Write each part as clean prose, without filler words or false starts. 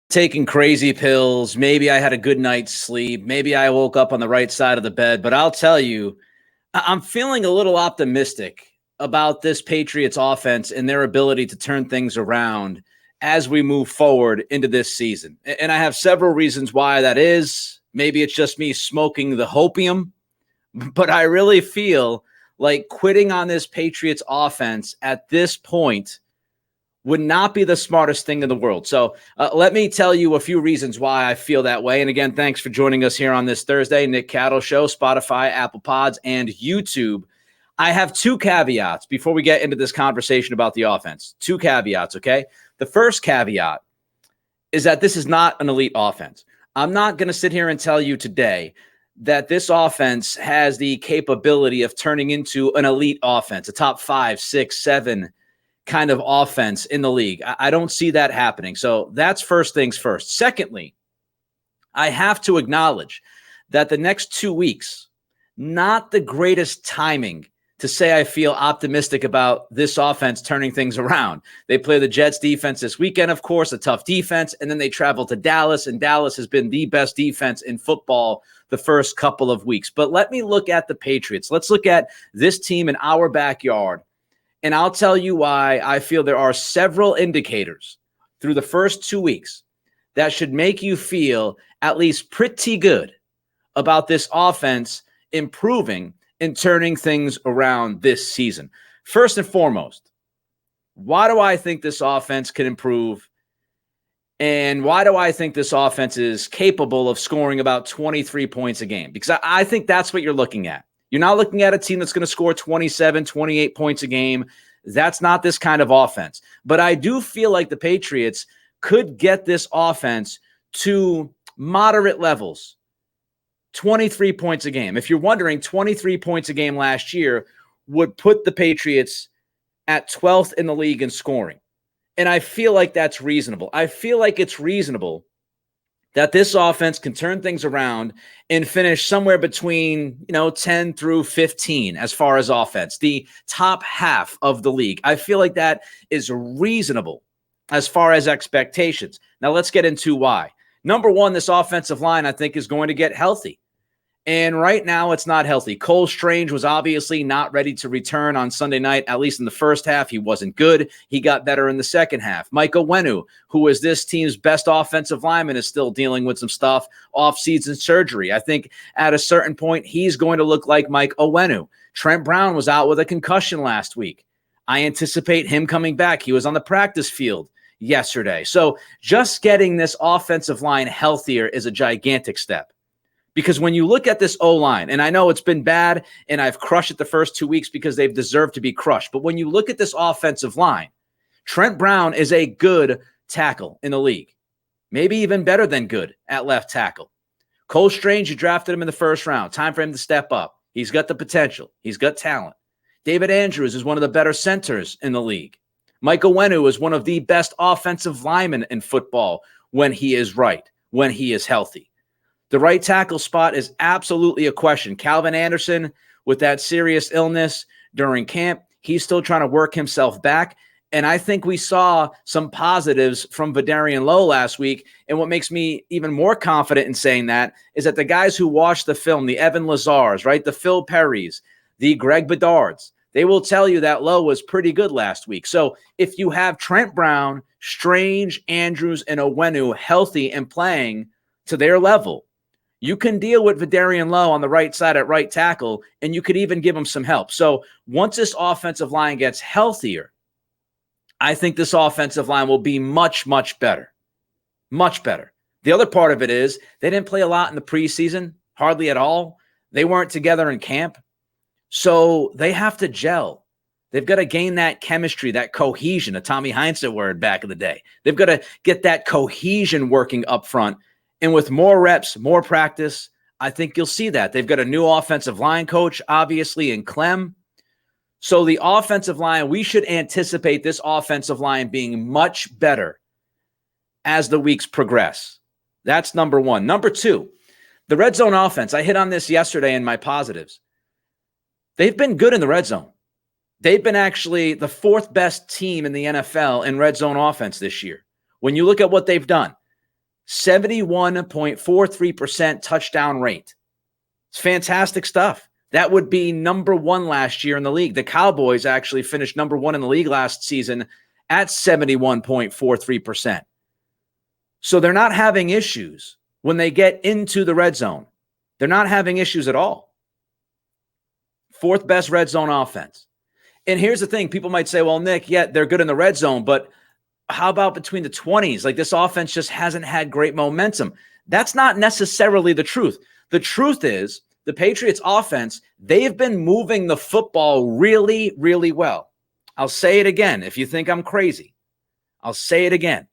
taking crazy pills. Maybe I had a good night's sleep. Maybe I woke up on the right side of the bed. But I'll tell you, I'm feeling a little optimistic about this Patriots offense and their ability to turn things around as we move forward into this season. And I have several reasons why that is. Maybe it's just me smoking the hopium, but I really feel like quitting on this Patriots offense at this point would not be the smartest thing in the world. So let me tell you a few reasons why I feel that way. And again, thanks for joining us here on this Thursday, Nick Cattle Show, Spotify, Apple Pods, and YouTube. I have two caveats before we get into this conversation about the offense. Two caveats, okay? The first caveat is that this is not an elite offense. I'm not going to sit here and tell you today that this offense has the capability of turning into an elite offense, a top 5, 6, 7 kind of offense in the league. I don't see that happening. So that's first things first. Secondly, I have to acknowledge that the next 2 weeks, not the greatest timing to say I feel optimistic about this offense turning things around. They play the Jets defense this weekend, of course, a tough defense, and then they travel to Dallas, and Dallas has been the best defense in football the first couple of weeks. But let me look at the Patriots. Let's look at this team in our backyard. And I'll tell you why I feel there are several indicators through the first 2 weeks that should make you feel at least pretty good about this offense improving and turning things around this season. First and foremost, why do I think this offense can improve? And why do I think this offense is capable of scoring about 23 points a game? Because I think that's what you're looking at. You're not looking at a team that's going to score 27, 28 points a game. That's not this kind of offense. But I do feel like the Patriots could get this offense to moderate levels, 23 points a game. If you're wondering, 23 points a game last year would put the Patriots at 12th in the league in scoring. And I feel like that's reasonable. I feel like it's reasonable that this offense can turn things around and finish somewhere between, 10 through 15 as far as offense, the top half of the league. I feel like that is reasonable as far as expectations. Now let's get into why. Number one, this offensive line, I think, is going to get healthy. And right now, it's not healthy. Cole Strange was obviously not ready to return on Sunday night, at least in the first half. He wasn't good. He got better in the second half. Mike Owenu, who is this team's best offensive lineman, is still dealing with some stuff, off-season surgery. I think at a certain point, he's going to look like Mike Owenu. Trent Brown was out with a concussion last week. I anticipate him coming back. He was on the practice field yesterday. So just getting this offensive line healthier is a gigantic step. Because when you look at this O-line, and I know it's been bad, and I've crushed it the first 2 weeks because they've deserved to be crushed. But when you look at this offensive line, Trent Brown is a good tackle in the league. Maybe even better than good at left tackle. Cole Strange, you drafted him in the first round. Time for him to step up. He's got the potential. He's got talent. David Andrews is one of the better centers in the league. Mike Owenu is one of the best offensive linemen in football when he is right, when he is healthy. The right tackle spot is absolutely a question. Calvin Anderson, with that serious illness during camp, he's still trying to work himself back. And I think we saw some positives from Vidarian Lowe last week. And what makes me even more confident in saying that is that the guys who watched the film, the Evan Lazars, right, the Phil Perrys, the Greg Bedards, they will tell you that Lowe was pretty good last week. So if you have Trent Brown, Strange, Andrews, and Owenu healthy and playing to their level, you can deal with Vidarian Lowe on the right side at right tackle, and you could even give him some help. So once this offensive line gets healthier, I think this offensive line will be much, much better. Much better. The other part of it is they didn't play a lot in the preseason, hardly at all. They weren't together in camp. So they have to gel. They've got to gain that chemistry, that cohesion, a Tommy Heinsohn word back in the day. They've got to get that cohesion working up front. And with more reps, more practice, I think you'll see that. They've got a new offensive line coach, obviously, in Clem. So the offensive line, we should anticipate this offensive line being much better as the weeks progress. That's number one. Number two, the red zone offense. I hit on this yesterday in my positives. They've been good in the red zone. They've been actually the fourth best team in the NFL in red zone offense this year. When you look at what they've done, 71.43% touchdown rate. It's fantastic stuff. That would be number one last year in the league. The Cowboys actually finished number one in the league last season at 71.43%. So they're not having issues when they get into the red zone. They're not having issues at all. Fourth best red zone offense. And here's the thing. People might say, well, Nick, yeah, they're good in the red zone, but how about between the 20s? Like, this offense just hasn't had great momentum. That's not necessarily the truth. The truth is the Patriots offense, they've been moving the football really, really well. I'll say it again. If you think I'm crazy, I'll say it again.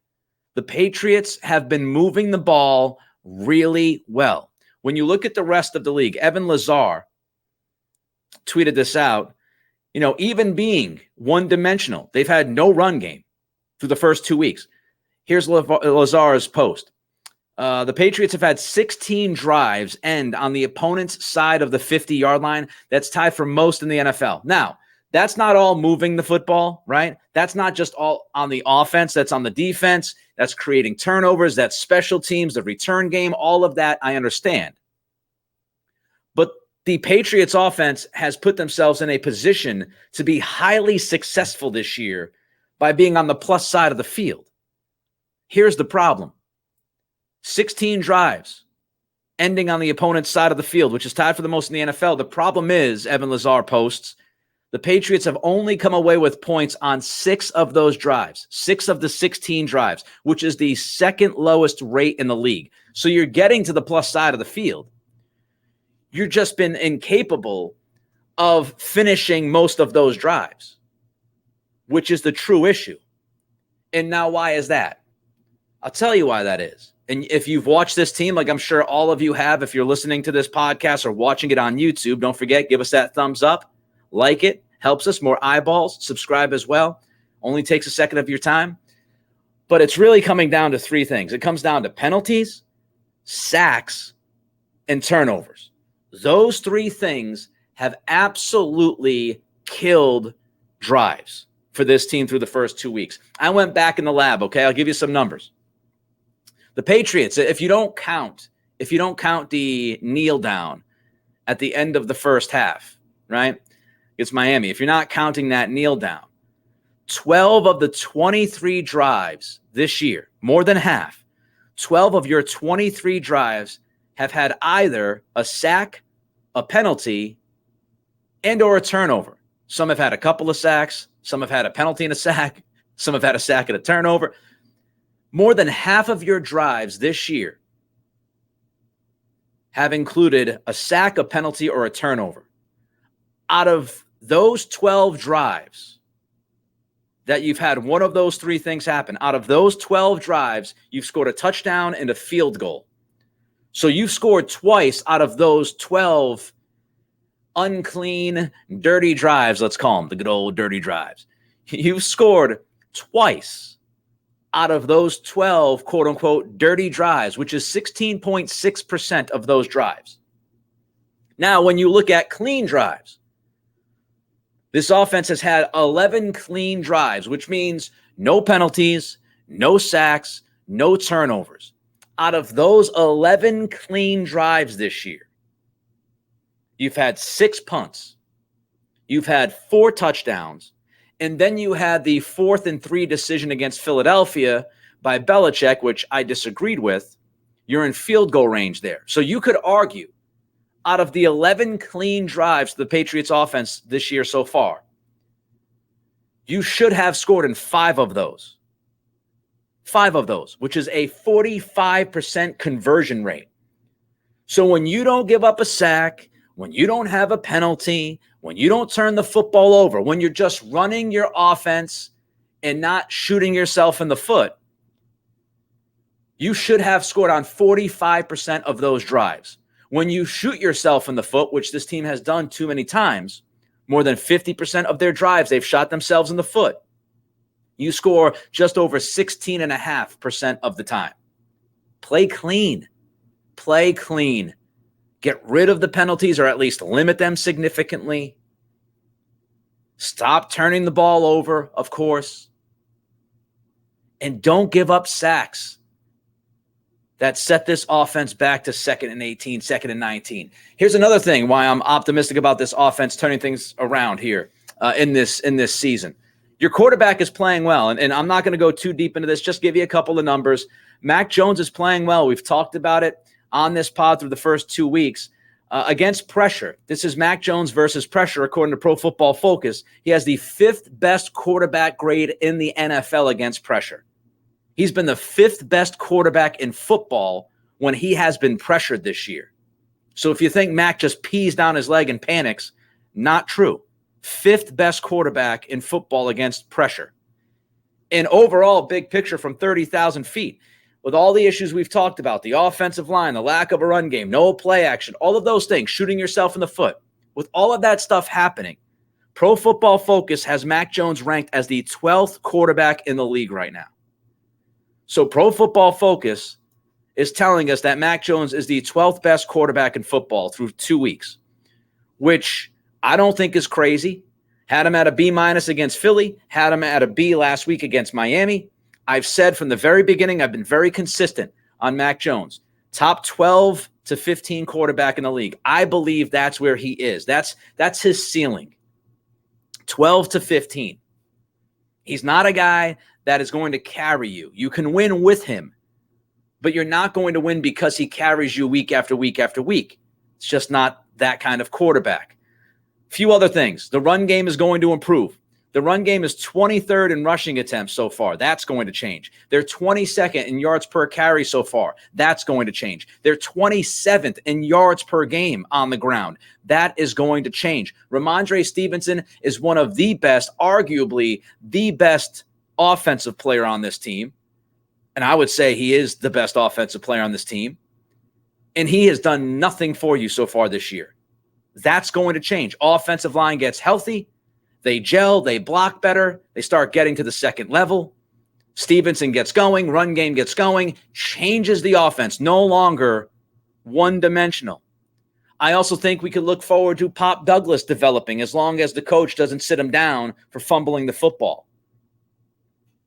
The Patriots have been moving the ball really well. When you look at the rest of the league, Evan Lazar tweeted this out, even being one-dimensional, they've had no run game through the first 2 weeks. Here's Lazar's post. The Patriots have had 16 drives end on the opponent's side of the 50-yard line. That's tied for most in the NFL. Now, that's not all moving the football, right? That's not just all on the offense. That's on the defense. That's creating turnovers. That's special teams, the return game, all of that I understand. But the Patriots offense has put themselves in a position to be highly successful this year by being on the plus side of the field. Here's the problem. 16 drives ending on the opponent's side of the field, which is tied for the most in the NFL. The problem is, Evan Lazar posts, the Patriots have only come away with points on 6 of those drives, 6 of the 16 drives, which is the second lowest rate in the league. So you're getting to the plus side of the field. You've just been incapable of finishing most of those drives, which is the true issue. And now why is that? I'll tell you why that is. And if you've watched this team, like I'm sure all of you have, if you're listening to this podcast or watching it on YouTube, don't forget, give us that thumbs up, like it, helps us, more eyeballs, subscribe as well. Only takes a second of your time. But it's really coming down to 3 things. It comes down to penalties, sacks, and turnovers. Those 3 things have absolutely killed drives for this team through the first 2 weeks. I went back in the lab, okay? I'll give you some numbers. The Patriots, if you don't count the kneel down at the end of the first half, right? It's Miami. If you're not counting that kneel down, 12 of the 23 drives this year, more than half, 12 of your 23 drives have had either a sack, a penalty, and or a turnover. Some have had a couple of sacks. Some have had a penalty and a sack. Some have had a sack and a turnover. More than half of your drives this year have included a sack, a penalty, or a turnover. Out of those 12 drives that you've had one of those 3 things happen, out of those 12 drives, you've scored a touchdown and a field goal. So you've scored twice out of those 12 unclean, dirty drives, let's call them the good old dirty drives. You've scored twice out of those 12, quote unquote, dirty drives, which is 16.6% of those drives. Now, when you look at clean drives, this offense has had 11 clean drives, which means no penalties, no sacks, no turnovers. Out of those 11 clean drives this year, you've had 6 punts, you've had 4 touchdowns, and then you had the 4th and 3 decision against Philadelphia by Belichick, which I disagreed with. You're in field goal range there. So you could argue, out of the 11 clean drives to the Patriots offense this year so far, you should have scored in 5 of those. 5 of those, which is a 45% conversion rate. So when you don't give up a sack, when you don't have a penalty, when you don't turn the football over, when you're just running your offense and not shooting yourself in the foot, you should have scored on 45% of those drives. When you shoot yourself in the foot, which this team has done too many times, more than 50% of their drives, they've shot themselves in the foot. You score just over 16.5% of the time. Play clean. Play clean. Get rid of the penalties or at least limit them significantly. Stop turning the ball over, of course. And don't give up sacks. that set this offense back to 2nd and 18, 2nd and 19. Here's another thing why I'm optimistic about this offense turning things around here in this season. Your quarterback is playing well, and I'm not going to go too deep into this, just give you a couple of numbers. Mac Jones is playing well. We've talked about it on this pod through the first 2 weeks. Against pressure, this is Mac Jones versus pressure, according to Pro Football Focus. He has the 5th best quarterback grade in the NFL against pressure. He's been the 5th best quarterback in football when he has been pressured this year. So if you think Mac just pees down his leg and panics, not true. 5th best quarterback in football against pressure. And overall, big picture from 30,000 feet, with all the issues we've talked about, the offensive line, the lack of a run game, no play action, all of those things, shooting yourself in the foot. With all of that stuff happening, Pro Football Focus has Mac Jones ranked as the 12th quarterback in the league right now. So Pro Football Focus is telling us that Mac Jones is the 12th best quarterback in football through 2 weeks, which I don't think is crazy. Had him at a B- against Philly, had him at a B last week against Miami. I've said from the very beginning, I've been very consistent on Mac Jones. Top 12 to 15 quarterback in the league. I believe that's where he is. That's his ceiling. 12 to 15. He's not a guy that is going to carry you. You can win with him, but you're not going to win because he carries you week after week after week. It's just not that kind of quarterback. Few other things. The run game is going to improve. The run game is 23rd in rushing attempts so far. That's going to change. They're 22nd in yards per carry so far. That's going to change. They're 27th in yards per game on the ground. That is going to change. Ramondre Stevenson is one of the best, arguably the best offensive player on this team. And I would say he is the best offensive player on this team. And he has done nothing for you so far this year. That's going to change. Offensive line gets healthy. They gel, they block better, they start getting to the second level. Stevenson gets going, run game gets going, changes the offense, no longer one-dimensional. I also think we could look forward to Pop Douglas developing as long as the coach doesn't sit him down for fumbling the football.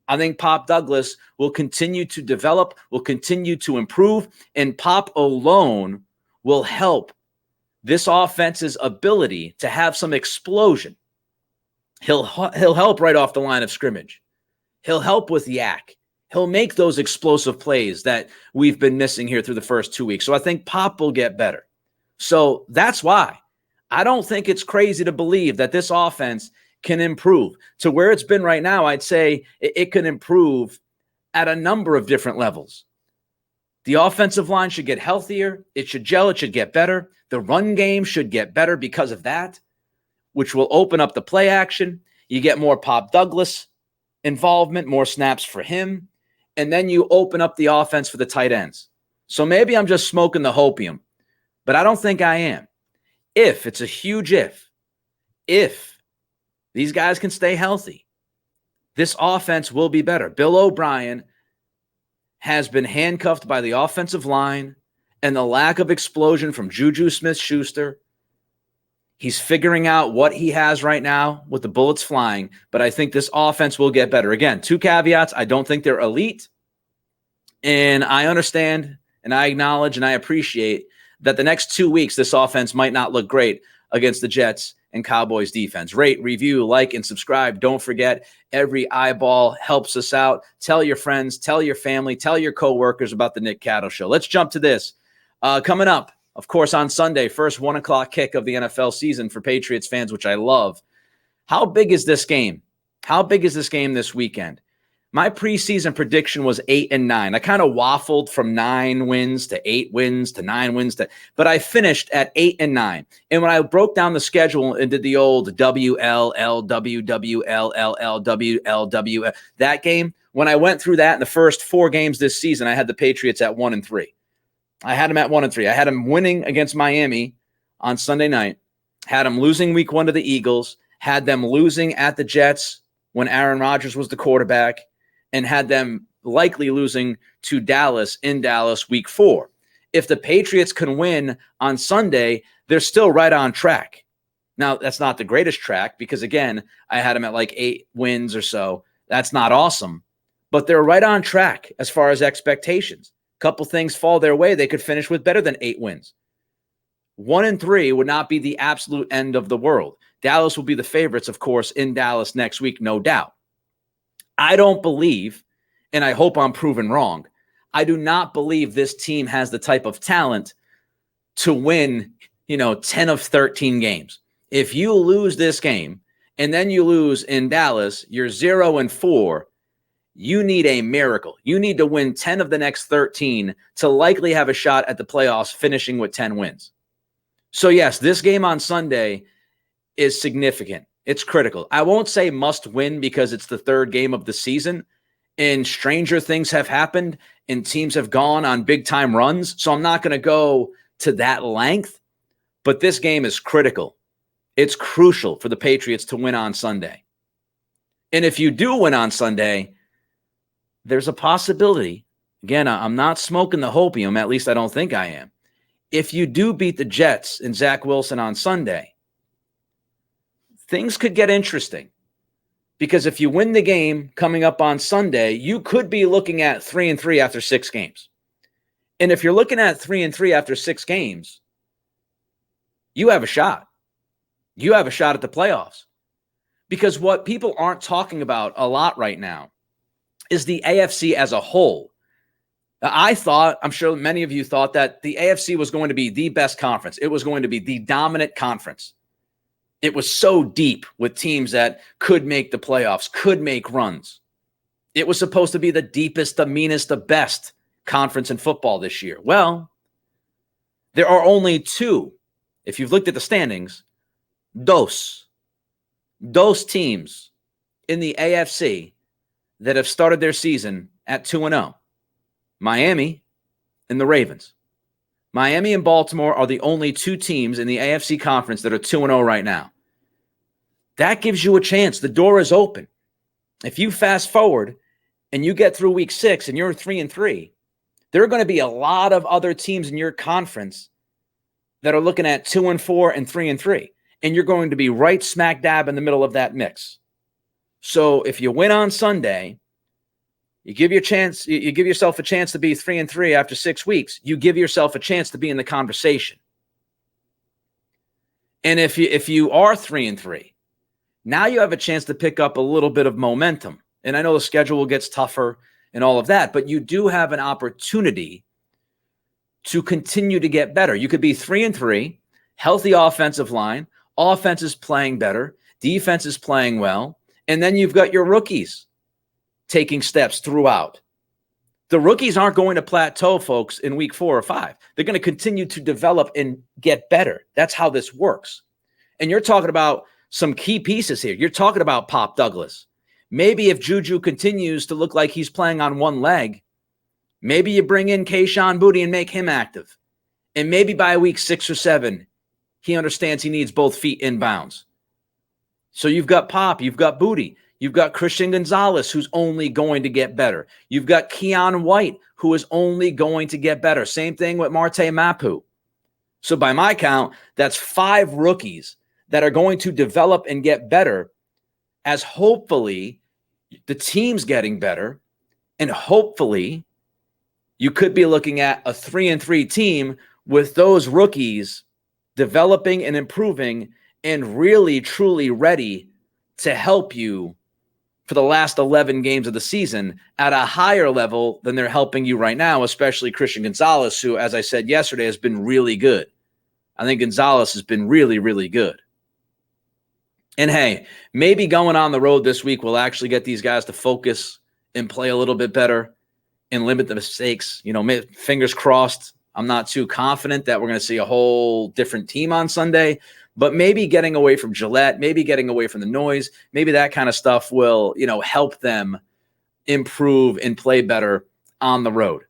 I think Pop Douglas will continue to develop, will continue to improve, and Pop alone will help this offense's ability to have some explosion. He'll help right off the line of scrimmage. He'll help with yak. He'll make those explosive plays that we've been missing here through the first 2 weeks. So I think Pop will get better. So that's why I don't think it's crazy to believe that this offense can improve to where it's been right now. I'd say it can improve at a number of different levels. The offensive line should get healthier. It should gel. It should get better. The run game should get better because of that, which will open up the play action. You get more Pop Douglas involvement, more snaps for him, and then you open up the offense for the tight ends. So maybe I'm just smoking the hopium, but I don't think I am. It's a huge if these guys can stay healthy, this offense will be better. Bill O'Brien has been handcuffed by the offensive line and the lack of explosion from Juju Smith-Schuster. He's figuring out what he has right now with the bullets flying, but I think this offense will get better. Again, 2 caveats. I don't think they're elite, and I understand and I acknowledge and I appreciate that the next 2 weeks this offense might not look great against the Jets and Cowboys defense. Rate, review, like, and subscribe. Don't forget, every eyeball helps us out. Tell your friends, tell your family, tell your coworkers about the Nick Cattle Show. Let's jump to this. Coming up, of course, on Sunday, first 1 o'clock kick of the NFL season for Patriots fans, which I love. How big is this game? How big is this game this weekend? My preseason prediction was 8-9. I kind of waffled from 9 wins to 8 wins to 9 wins, but I finished at 8-9. And when I broke down the schedule and did the old WLLWWLLLWLW, that game, when I went through that in the first 4 games this season, I had the Patriots at 1-3. I had them at 1-3. I had them winning against Miami on Sunday night, had them losing week 1 to the Eagles, had them losing at the Jets when Aaron Rodgers was the quarterback, and had them likely losing to Dallas in Dallas week 4. If the Patriots can win on Sunday, they're still right on track. Now, that's not the greatest track because, again, I had them at like 8 wins or so. That's not awesome, but they're right on track as far as expectations. couple things fall their way, they could finish with better than 8 wins. 1-3 would not be the absolute end of the world. Dallas will be the favorites, of course, in Dallas next week, no doubt. I don't believe, and I hope I'm proven wrong, I do not believe this team has the type of talent to win, 10 of 13 games. If you lose this game and then you lose in Dallas, you're 0-4. You need a miracle. You need to win 10 of the next 13 to likely have a shot at the playoffs, finishing with 10 wins. So yes, this game on Sunday is significant. It's critical. I won't say must win because it's the third game of the season and stranger things have happened and teams have gone on big time runs. So I'm not going to go to that length, but this game is critical. It's crucial for the Patriots to win on Sunday. And if you do win on Sunday, there's a possibility. Again, I'm not smoking the hopium. At least I don't think I am. If you do beat the Jets and Zach Wilson on Sunday, things could get interesting. Because if you win the game coming up on Sunday, you could be looking at 3-3 after 6 games. And if you're looking at 3-3 after 6 games, you have a shot. You have a shot at the playoffs. Because what people aren't talking about a lot right now is the AFC as a whole. I'm sure many of you thought that the AFC was going to be the best conference. It was going to be the dominant conference. It was so deep with teams that could make the playoffs, could make runs. It was supposed to be the deepest, the meanest, the best conference in football this year. Well, there are only 2, if you've looked at the standings, dos teams in the AFC that have started their season at 2-0. Miami and the Ravens. Miami and Baltimore are the only 2 teams in the AFC conference that are 2-0 right now. That gives you a chance. The door is open. If you fast forward and you get through week 6 and you're 3-3, there are going to be a lot of other teams in your conference that are looking at 2-4 and 3-3. And you're going to be right smack dab in the middle of that mix. So if you win on Sunday, you give yourself a chance to be 3-3 after 6 weeks. You give yourself a chance to be in the conversation. And if you are 3-3, now you have a chance to pick up a little bit of momentum. And I know the schedule gets tougher and all of that, but you do have an opportunity to continue to get better. You could be 3-3, healthy offensive line, offense is playing better, defense is playing well, and then you've got your rookies taking steps throughout. The rookies aren't going to plateau, folks, in week 4 or 5. They're going to continue to develop and get better. That's how this works. And you're talking about some key pieces here. You're talking about Pop Douglas. Maybe if Juju continues to look like he's playing on one leg, maybe you bring in Kayshon Boutte and make him active. And maybe by week 6 or 7, he understands he needs both feet in bounds. So you've got Pop, you've got Boutte. You've got Christian Gonzalez, who's only going to get better. You've got Keon White, who is only going to get better. Same thing with Marte Mapu. So by my count, that's 5 rookies that are going to develop and get better as hopefully the team's getting better. And hopefully you could be looking at a 3-3 team with those rookies developing and improving and really, truly ready to help you for the last 11 games of the season at a higher level than they're helping you right now, especially Christian Gonzalez, who, as I said yesterday, has been really good. I think Gonzalez has been really, really good. And hey, maybe going on the road this week will actually get these guys to focus and play a little bit better and limit the mistakes. Fingers crossed. I'm not too confident that we're going to see a whole different team on Sunday, but maybe getting away from Gillette, maybe getting away from the noise, maybe that kind of stuff will, help them improve and play better on the road.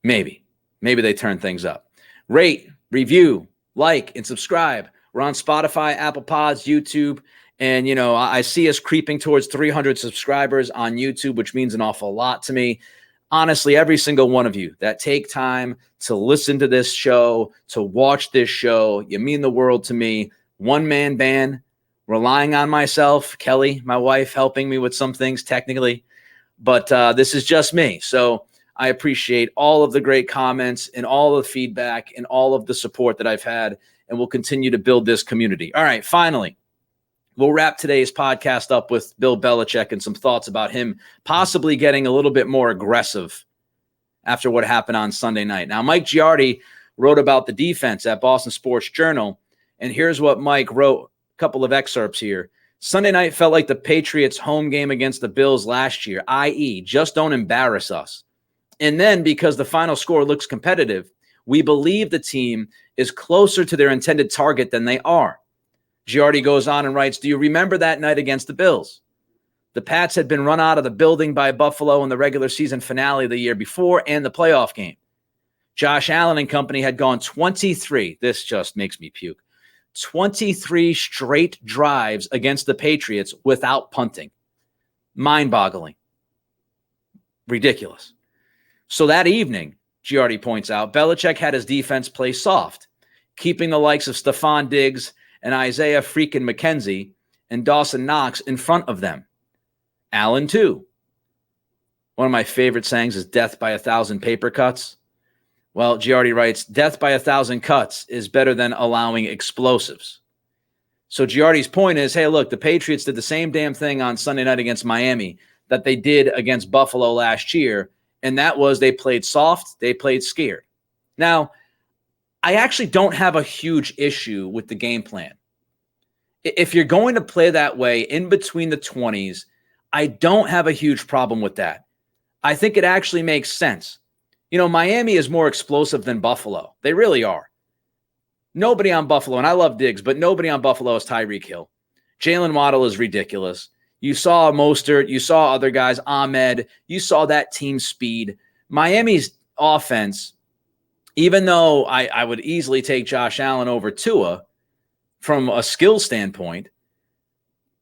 Maybe they turn things up. Rate, review, like, and subscribe. We're on Spotify, Apple Pods, YouTube. And, I see us creeping towards 300 subscribers on YouTube, which means an awful lot to me. Honestly, every single one of you that take time to listen to this show, to watch this show, you mean the world to me. One-man band, relying on myself, Kelly, my wife, helping me with some things technically. But this is just me. So I appreciate all of the great comments and all of the feedback and all of the support that I've had, and we'll continue to build this community. All right, finally, we'll wrap today's podcast up with Bill Belichick and some thoughts about him possibly getting a little bit more aggressive after what happened on Sunday night. Now, Mike Giardi wrote about the defense at Boston Sports Journal, and here's what Mike wrote, a couple of excerpts here. Sunday night felt like the Patriots' home game against the Bills last year, i.e., just don't embarrass us. And then, because the final score looks competitive, we believe the team is closer to their intended target than they are. Giardi goes on and writes, do you remember that night against the Bills? The Pats had been run out of the building by Buffalo in the regular season finale the year before and the playoff game. Josh Allen and company had gone 23. This just makes me puke. 23 straight drives against the Patriots without punting. Mind-boggling. Ridiculous. So that evening, Giardi points out, Belichick had his defense play soft, keeping the likes of Stephon Diggs and Isaiah freaking McKenzie and Dawson Knox in front of them. Allen, too. One of my favorite sayings is death by 1,000 paper cuts. Well, Giardi writes, death by 1,000 cuts is better than allowing explosives. So Giardi's point is, hey, look, the Patriots did the same damn thing on Sunday night against Miami that they did against Buffalo last year, and that was they played soft, they played scared. Now, I actually don't have a huge issue with the game plan. If you're going to play that way in between the 20s, I don't have a huge problem with that. I think it actually makes sense. You know, Miami is more explosive than Buffalo. They really are. Nobody on Buffalo, and I love Diggs, but nobody on Buffalo is Tyreek Hill. Jalen Waddle is ridiculous. You saw Mostert. You saw other guys, Ahmed. You saw that team speed. Miami's offense, even though I would easily take Josh Allen over Tua from a skill standpoint,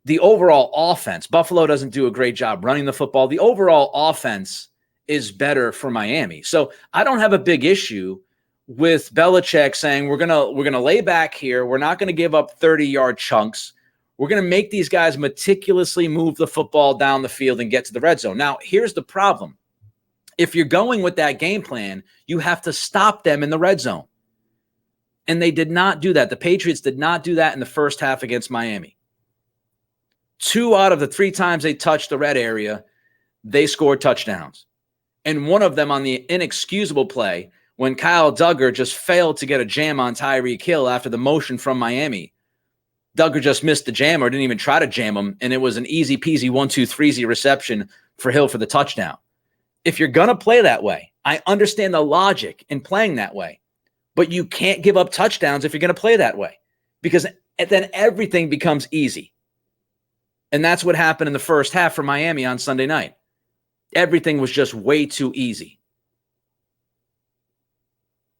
the overall offense, Buffalo doesn't do a great job running the football. The overall offense is better for Miami. So I don't have a big issue with Belichick saying we're gonna lay back here. We're not going to give up 30-yard chunks. We're going to make these guys meticulously move the football down the field and get to the red zone. Now, here's the problem. If you're going with that game plan, you have to stop them in the red zone. And they did not do that. The Patriots did not do that in the first half against Miami. 2 out of the 3 times they touched the red area, they scored touchdowns. And one of them on the inexcusable play when Kyle Duggar just failed to get a jam on Tyreek Hill after the motion from Miami. Duggar just missed the jam or didn't even try to jam him, and it was an easy-peasy 1-2-3-0 reception for Hill for the touchdown. If you're going to play that way, I understand the logic in playing that way, but you can't give up touchdowns if you're going to play that way because then everything becomes easy. And that's what happened in the first half for Miami on Sunday night. Everything was just way too easy.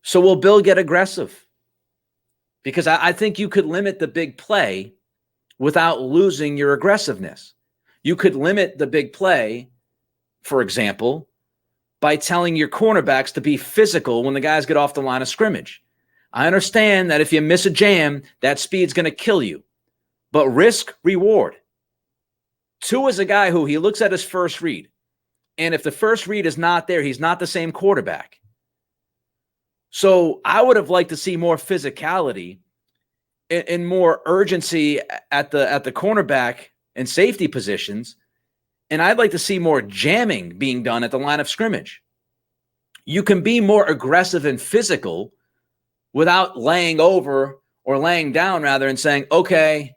So will Bill get aggressive? Because I think you could limit the big play without losing your aggressiveness. You could limit the big play, for example, by telling your cornerbacks to be physical when the guys get off the line of scrimmage. I understand that if you miss a jam, that speed's going to kill you. But risk, reward. Tua is a guy who he looks at his first read. And if the first read is not there, he's not the same quarterback. So I would have liked to see more physicality and more urgency at the cornerback and safety positions. And I'd like to see more jamming being done at the line of scrimmage. You can be more aggressive and physical without laying over or laying down rather and saying, okay,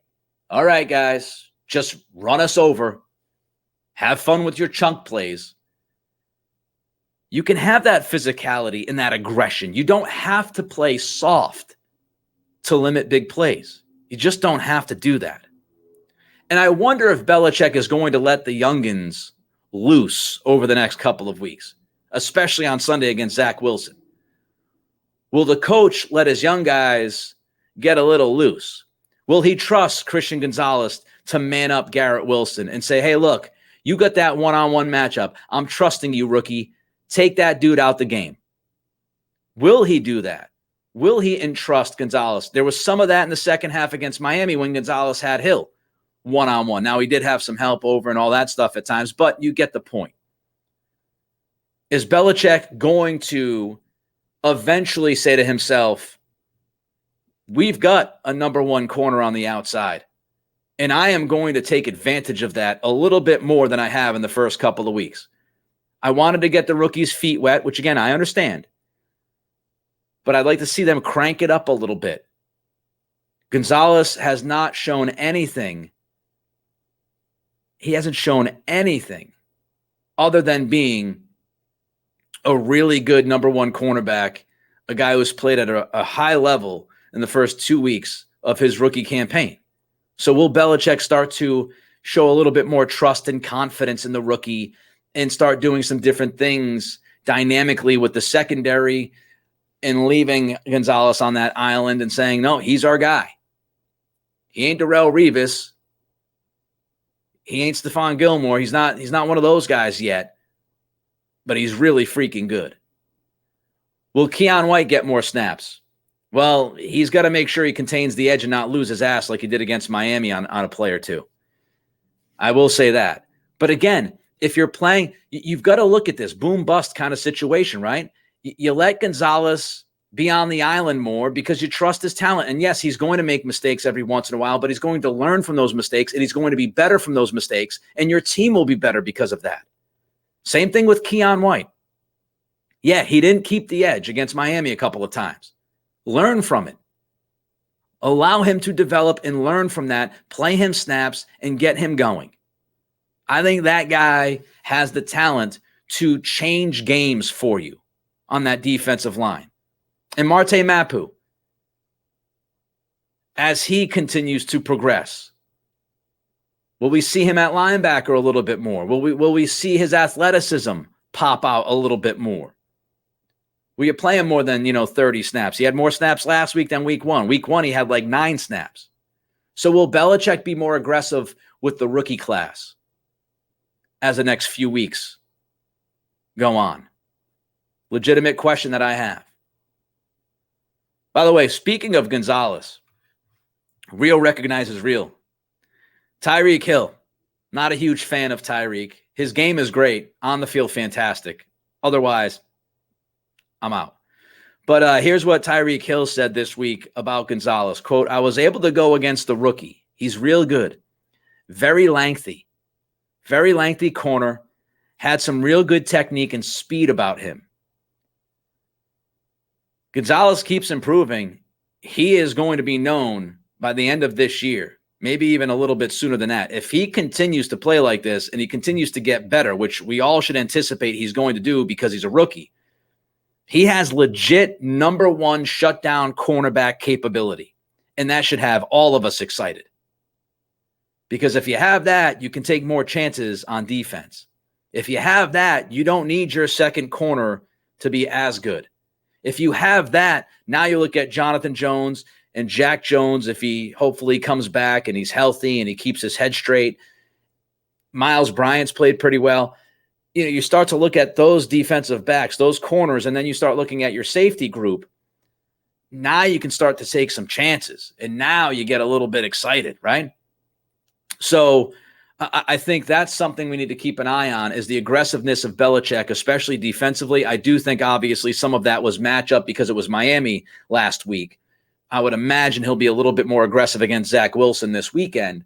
all right, guys, just run us over. Have fun with your chunk plays. You can have that physicality and that aggression. You don't have to play soft to limit big plays. You just don't have to do that. And I wonder if Belichick is going to let the youngins loose over the next couple of weeks, especially on Sunday against Zach Wilson. Will the coach let his young guys get a little loose? Will he trust Christian Gonzalez to man up Garrett Wilson and say, hey, look, you got that one-on-one matchup. I'm trusting you, rookie. Take that dude out the game. Will he do that? Will he entrust Gonzalez? There was some of that in the second half against Miami when Gonzalez had Hill one-on-one. Now, he did have some help over and all that stuff at times, but you get the point. Is Belichick going to eventually say to himself, we've got a number one corner on the outside, and I am going to take advantage of that a little bit more than I have in the first couple of weeks. I wanted to get the rookies' feet wet, which, again, I understand. But I'd like to see them crank it up a little bit. Gonzalez has not shown anything. He hasn't shown anything other than being a really good number one cornerback, a guy who's played at a high level in the first 2 weeks of his rookie campaign. So will Belichick start to show a little bit more trust and confidence in the rookie and start doing some different things dynamically with the secondary and leaving Gonzalez on that island and saying, no, he's our guy. He ain't Darrelle Revis. He ain't Stephon Gilmore. He's not one of those guys yet, but he's really freaking good. Will Keion White get more snaps? Well, he's got to make sure he contains the edge and not lose his ass like he did against Miami on a play or two. I will say that. But again, if you're playing, you've got to look at this boom-bust kind of situation, right? You let Gonzalez be on the island more because you trust his talent. And yes, he's going to make mistakes every once in a while, but he's going to learn from those mistakes, and he's going to be better from those mistakes, and your team will be better because of that. Same thing with Keion White. Yeah, he didn't keep the edge against Miami a couple of times. Learn from it. Allow him to develop and learn from that, play him snaps, and get him going. I think that guy has the talent to change games for you on that defensive line. And Marte Mapu, as he continues to progress, will we see him at linebacker a little bit more? Will we see his athleticism pop out a little bit more? Will you play him more than, 30 snaps? He had more snaps last week than week one. Week one, he had like 9 snaps. So will Belichick be more aggressive with the rookie class as the next few weeks go on? Legitimate question that I have. By the way, speaking of Gonzalez, real recognizes real. Tyreek Hill, not a huge fan of Tyreek. His game is great. On the field, fantastic. Otherwise, I'm out. But here's what Tyreek Hill said this week about Gonzalez. Quote, I was able to go against the rookie. He's real good. Very lengthy corner. Had some real good technique and speed about him. Gonzalez keeps improving. He is going to be known by the end of this year, maybe even a little bit sooner than that. If he continues to play like this and he continues to get better, which we all should anticipate he's going to do because he's a rookie, he has legit number one shutdown cornerback capability. And that should have all of us excited. Because if you have that, you can take more chances on defense. If you have that, you don't need your second corner to be as good. If you have that, now you look at Jonathan Jones and Jack Jones, if he hopefully comes back and he's healthy and he keeps his head straight. Miles Bryant's played pretty well. You start to look at those defensive backs, those corners, and then you start looking at your safety group. Now you can start to take some chances, and now you get a little bit excited, right? So I think that's something we need to keep an eye on is the aggressiveness of Belichick, especially defensively. I do think, obviously, some of that was matchup because it was Miami last week. I would imagine he'll be a little bit more aggressive against Zach Wilson this weekend.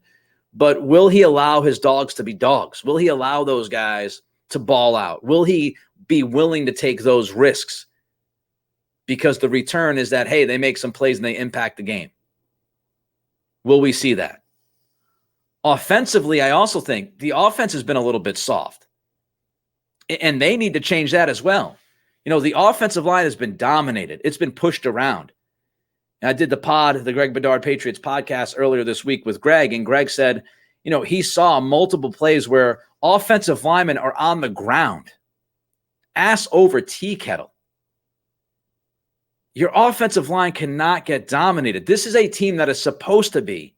But will he allow his dogs to be dogs? Will he allow those guys to ball out? Will he be willing to take those risks? Because the return is that, hey, they make some plays and they impact the game. Will we see that? Offensively, I also think the offense has been a little bit soft. And they need to change that as well. The offensive line has been dominated. It's been pushed around. And I did the Greg Bedard Patriots podcast earlier this week with Greg, and Greg said, he saw multiple plays where offensive linemen are on the ground, ass over tea kettle. Your offensive line cannot get dominated. This is a team that is supposed to be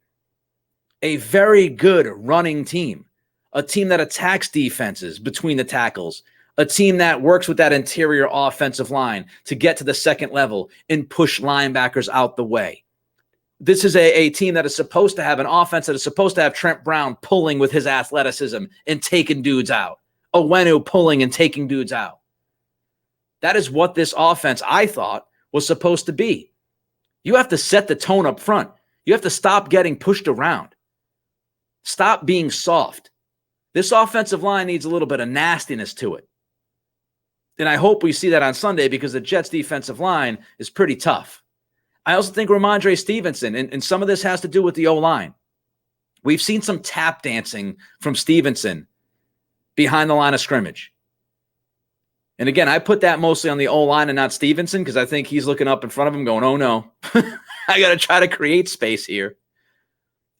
a very good running team, a team that attacks defenses between the tackles, a team that works with that interior offensive line to get to the second level and push linebackers out the way. This is a team that is supposed to have an offense that is supposed to have Trent Brown pulling with his athleticism and taking dudes out. Owenu pulling and taking dudes out. That is what this offense, I thought, was supposed to be. You have to set the tone up front. You have to stop getting pushed around. Stop being soft. This offensive line needs a little bit of nastiness to it. And I hope we see that on Sunday because the Jets' defensive line is pretty tough. I also think Ramondre Stevenson, and some of this has to do with the O-line. We've seen some tap dancing from Stevenson behind the line of scrimmage. And again, I put that mostly on the O-line and not Stevenson because I think he's looking up in front of him going, oh no, I got to try to create space here.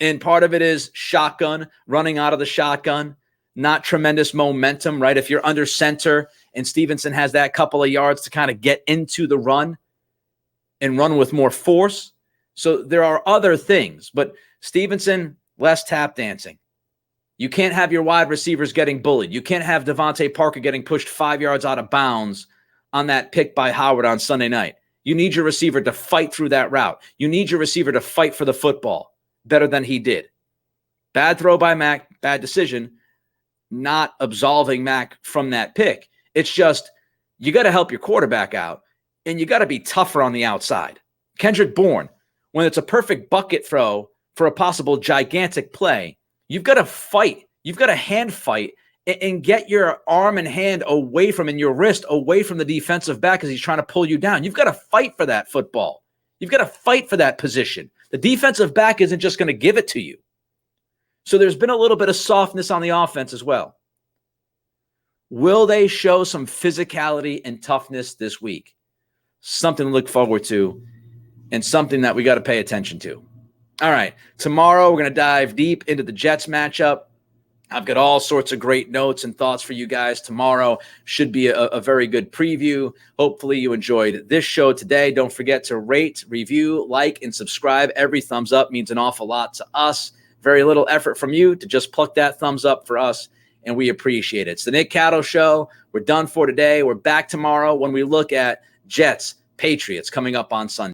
And part of it is shotgun, running out of the shotgun, not tremendous momentum, right? If you're under center and Stevenson has that couple of yards to kind of get into the run and run with more force. So there are other things, but Stevenson, less tap dancing. You can't have your wide receivers getting bullied. You can't have Devontae Parker getting pushed 5 yards out of bounds on that pick by Howard on Sunday night. You need your receiver to fight through that route. You need your receiver to fight for the football better than he did. Bad throw by Mac, bad decision, not absolving Mac from that pick. It's just you got to help your quarterback out, and you got to be tougher on the outside. Kendrick Bourne, when it's a perfect bucket throw for a possible gigantic play, you've got to fight. You've got to hand fight and get your arm and hand away from and your wrist away from the defensive back as he's trying to pull you down. You've got to fight for that football. You've got to fight for that position. The defensive back isn't just going to give it to you. So there's been a little bit of softness on the offense as well. Will they show some physicality and toughness this week? Something to look forward to and something that we got to pay attention to. All right, tomorrow we're going to dive deep into the Jets matchup. I've got all sorts of great notes and thoughts for you guys. Tomorrow should be a very good preview. Hopefully you enjoyed this show today. Don't forget to rate, review, like, and subscribe. Every thumbs up means an awful lot to us. Very little effort from you to just pluck that thumbs up for us, and we appreciate it. It's the Nick Cattle Show. We're done for today. We're back tomorrow when we look at Jets, Patriots coming up on Sunday.